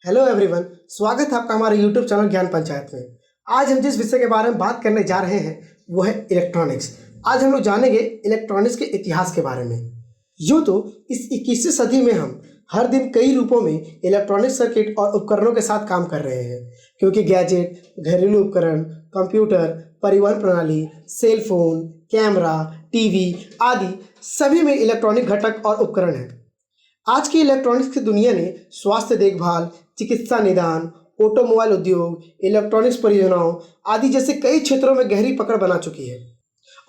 Hello everyone, स्वागत है आपका हमारे यूट्यूब चैनल ज्ञान पंचायत में। आज हम जिस विषय के बारे में बात करने जा रहे हैं वो है इलेक्ट्रॉनिक्स। आज हम लोग जानेंगे इलेक्ट्रॉनिक्स के इतिहास के बारे में। यूँ तो इस 21वीं सदी में हम हर दिन कई रूपों में इलेक्ट्रॉनिक सर्किट और उपकरणों के साथ काम कर रहे हैं, क्योंकि गैजेट, घरेलू उपकरण, कंप्यूटर, परिवहन प्रणाली, सेल फोन, कैमरा, टीवी आदि सभी में इलेक्ट्रॉनिक घटक और उपकरण हैं। आज की इलेक्ट्रॉनिक्स की दुनिया ने स्वास्थ्य देखभाल, चिकित्सा निदान, ऑटोमोबाइल उद्योग, इलेक्ट्रॉनिक्स परियोजनाओं आदि जैसे कई क्षेत्रों में गहरी पकड़ बना चुकी है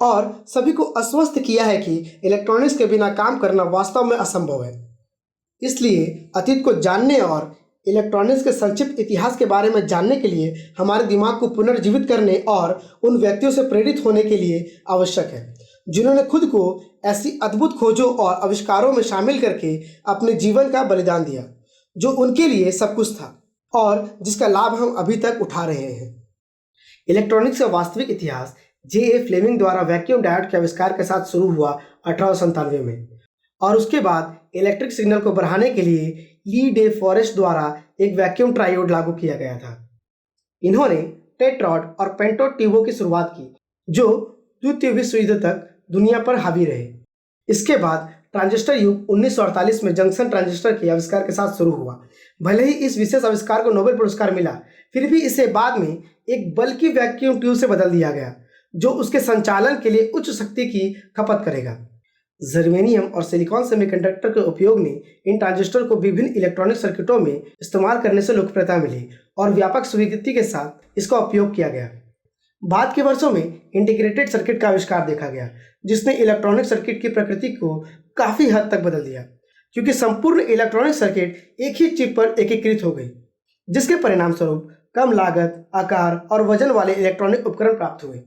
और सभी को आश्वस्त किया है कि इलेक्ट्रॉनिक्स के बिना काम करना वास्तव में असंभव है। इसलिए अतीत को जानने और इलेक्ट्रॉनिक्स के संक्षिप्त इतिहास के बारे में जानने के लिए हमारे दिमाग को पुनर्जीवित करने और उन व्यक्तियों से प्रेरित होने के लिए आवश्यक है जिन्होंने खुद को ऐसी अद्भुत खोजों और आविष्कारों में शामिल करके अपने जीवन का बलिदान दिया जो उनके लिए सब कुछ था और जिसका लाभ हम अभी तक उठा रहे हैं। इलेक्ट्रॉनिक्स का वास्तविक इतिहास J.A. फ्लेमिंग द्वारा वैक्यूम डायोड के आविष्कार के साथ शुरू हुआ 1897 में और उसके बाद इलेक्ट्रिक सिग्नल को बढ़ाने के लिए ली डे फॉरेस्ट द्वारा एक वैक्यूम ट्रायोड लागू किया गया था। इन्होंने टेट्रॉड और पेंटोड ट्यूबों की शुरुआत की जो द्वितीय विश्व युद्ध तक दुनिया पर हावी रहे। इसके बाद ट्रांजिस्टर युग 1948 में जंक्शन ट्रांजिस्टर के आविष्कार के साथ शुरू हुआ। भले ही इस विशेष आविष्कार को नोबेल पुरस्कार मिला, फिर भी इसे बाद में एक बल्कि वैक्यूम ट्यूब से बदल दिया गया जो उसके संचालन के लिए उच्च शक्ति की खपत करेगा। जर्मेनियम और सिलिकॉन सेमीकंडक्टर के उपयोग ने इन ट्रांजिस्टर को विभिन्न इलेक्ट्रॉनिक सर्किटों में इस्तेमाल करने से लोकप्रियता मिली और व्यापक स्वीकृति के साथ इसका उपयोग किया गया। बाद के वर्षों में इंटीग्रेटेड सर्किट का आविष्कार देखा गया जिसने इलेक्ट्रॉनिक सर्किट की प्रकृति को काफ़ी हद तक बदल दिया, क्योंकि संपूर्ण इलेक्ट्रॉनिक सर्किट एक ही चिप पर एकीकृत हो गई, जिसके परिणाम स्वरूप कम लागत, आकार और वजन वाले इलेक्ट्रॉनिक उपकरण प्राप्त हुए।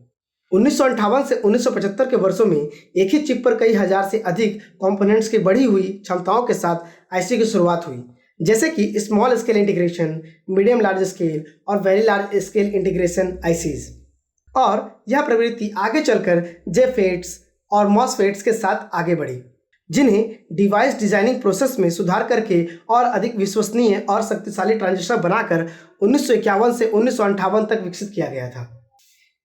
1958 से 1975 के वर्षों में एक ही चिप पर कई हजार से अधिक कंपोनेंट्स की बढ़ी हुई क्षमताओं के साथ आईसी की शुरुआत हुई, जैसे कि small scale integration, medium large scale और very large scale integration ICs. और यह प्रवृत्ति आगे चलकर जेफेट्स और मॉसफेट्स के साथ आगे बढ़ी, जिन्हें डिवाइस डिजाइनिंग प्रोसेस में सुधार करके और अधिक विश्वसनीय और शक्तिशाली ट्रांजिस्टर बनाकर 1951 से 1958 तक विकसित किया गया था।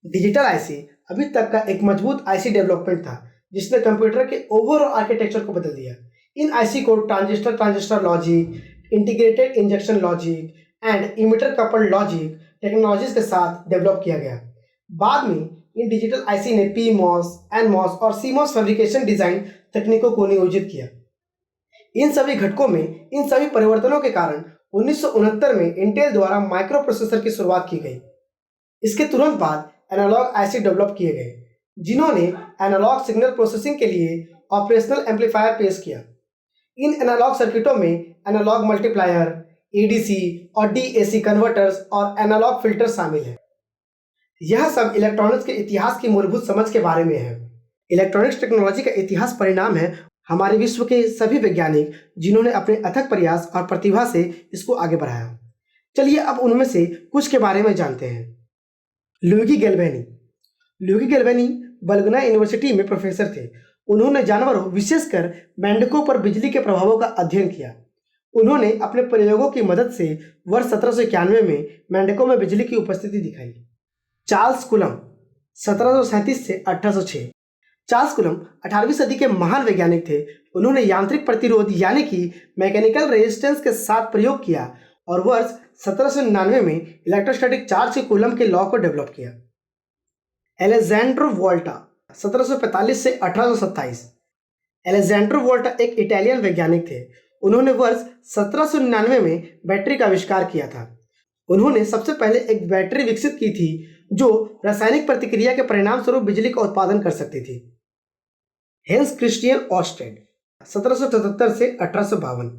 डिजिटल आईसी अभी तक का एक मजबूत आईसी डेवलपमेंट था जिसने कंप्यूटर के ओवरऑल आर्किटेक्चर को बदल दिया। इन आईसी को transistor logic, integrated injection logic and emitter coupled logic technologies के साथ डेवलप किया गया। बाद में इन डिजिटल आईसी ने पीमॉस, एनमॉस और सीमॉस फैब्रिकेशन डिजाइन तकनीकों को नियोजित किया। इन सभी घटकों में इन सभी परिवर्तनों के कारण 1969 में इंटेल द्वारा माइक्रो प्रोसेसर की शुरुआत की गई। इसके तुरंत बाद एनालॉग आईसी डेवलप किए गए जिन्होंने एनालॉग सिग्नल प्रोसेसिंग के लिए ऑपरेशनल एम्पलीफायर पेश किया। इन एनालॉग सर्किटों में एनालॉग मल्टीप्लायर, एडीसी और डीएसी कन्वर्टर्स और एनालॉग फिल्टर शामिल हैं। यह सब इलेक्ट्रॉनिक्स के इतिहास की मूलभूत समझ के बारे में है। इलेक्ट्रॉनिक्स टेक्नोलॉजी का इतिहास परिणाम है हमारे विश्व के सभी वैज्ञानिक जिन्होंने अपने अथक प्रयास और प्रतिभा से इसको आगे बढ़ाया। चलिए अब उनमें से कुछ के बारे में जानते हैं। लुइगी गैल्वेनी बल्गना यूनिवर्सिटी में प्रोफेसर थे। उन्होंने जानवरों, विशेषकर मेंढकों पर बिजली के प्रभावों का अध्ययन किया। उन्होंने अपने प्रयोगों की मदद से वर्ष 1791 में मेंढकों में बिजली की उपस्थिति दिखाई। चार्ल्स कूलम 1737 से 1806। चार्ल्स कूलम 18वीं सदी के महान वैज्ञानिक थे। उन्होंने यांत्रिक प्रतिरोध यानी कि मैकेनिकल रेजिस्टेंस के साथ प्रयोग किया और वर्ष 1799 में इलेक्ट्रोस्टैटिक चार्ज के कूलम के लॉ को डेवलप किया। एलेजेंड्रो वोल्टा 1745 से 1827। एलेजेंड्रो वोल्टा एक इटालियन वैज्ञानिक थे। उन्होंने वर्ष 1799 में बैटरी का आविष्कार किया था। उन्होंने सबसे पहले एक बैटरी विकसित की थी जो रासायनिक प्रतिक्रिया के परिणाम स्वरूप बिजली का उत्पादन कर सकती थी। हेंस क्रिस्टियन ऑस्टेड 1777 से 1852।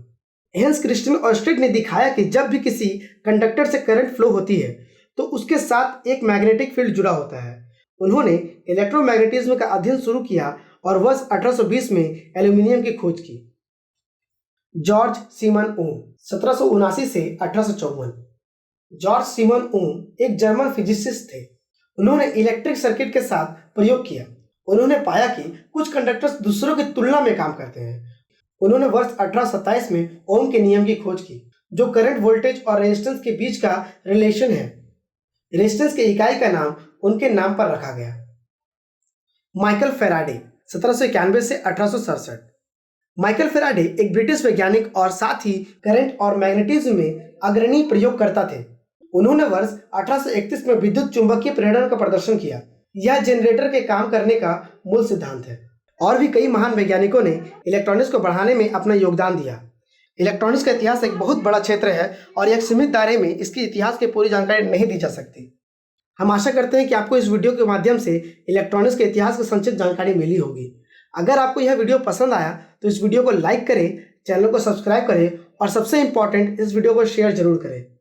हेंस क्रिस्टियन ऑस्टेड ने दिखाया कि जब भी किसी कंडक्टर से करंट फ्लो होती है तो उसके साथ एक मैग्नेटिक फील्ड जुड़ा होता है। उन्होंने इलेक्ट्रोमैग्नेटिज्म का अध्ययन शुरू किया और वर्ष 1820 में एल्यूमिनियम की खोज की। जॉर्ज सीमन ओम 1779 से 1854। जॉर्ज सीमन ओम एक जर्मन फिजिसिस्ट थे। उन्होंने इलेक्ट्रिक सर्किट के साथ प्रयोग किया। उन्होंने पाया कि कुछ कंडक्टर्स दूसरों की तुलना में काम करते हैं। उन्होंने वर्ष 1827 में ओम के नियम की खोज की जो करंट, वोल्टेज और रेजिस्टेंस के बीच का रिलेशन है। रेजिस्टेंस की इकाई का नाम उनके नाम पर रखा गया। माइकल फैराडे 1791 से 1867। माइकल फैराडे एक ब्रिटिश वैज्ञानिक और साथ ही करंट और मैग्नेटिज्म में अग्रणी प्रयोगकर्ता थे। उन्होंने वर्ष 1831 में विद्युत चुंबकीय प्रेरण का प्रदर्शन किया। यह जनरेटर के काम करने का मूल सिद्धांत है। और भी कई महान वैज्ञानिकों ने इलेक्ट्रॉनिक्स को बढ़ाने में अपना योगदान दिया। इलेक्ट्रॉनिक्स का इतिहास एक बहुत बड़ा क्षेत्र है और एक सीमित दायरे में इसके इतिहास की पूरी जानकारी नहीं दी जा सकती। हम आशा करते हैं कि आपको इस वीडियो के माध्यम से इलेक्ट्रॉनिक्स के इतिहास की संक्षिप्त जानकारी मिली होगी। अगर आपको यह वीडियो पसंद आया तो इस वीडियो को लाइक करें, चैनल को सब्सक्राइब करें और सबसे इम्पोर्टेंट, इस वीडियो को शेयर जरूर करें।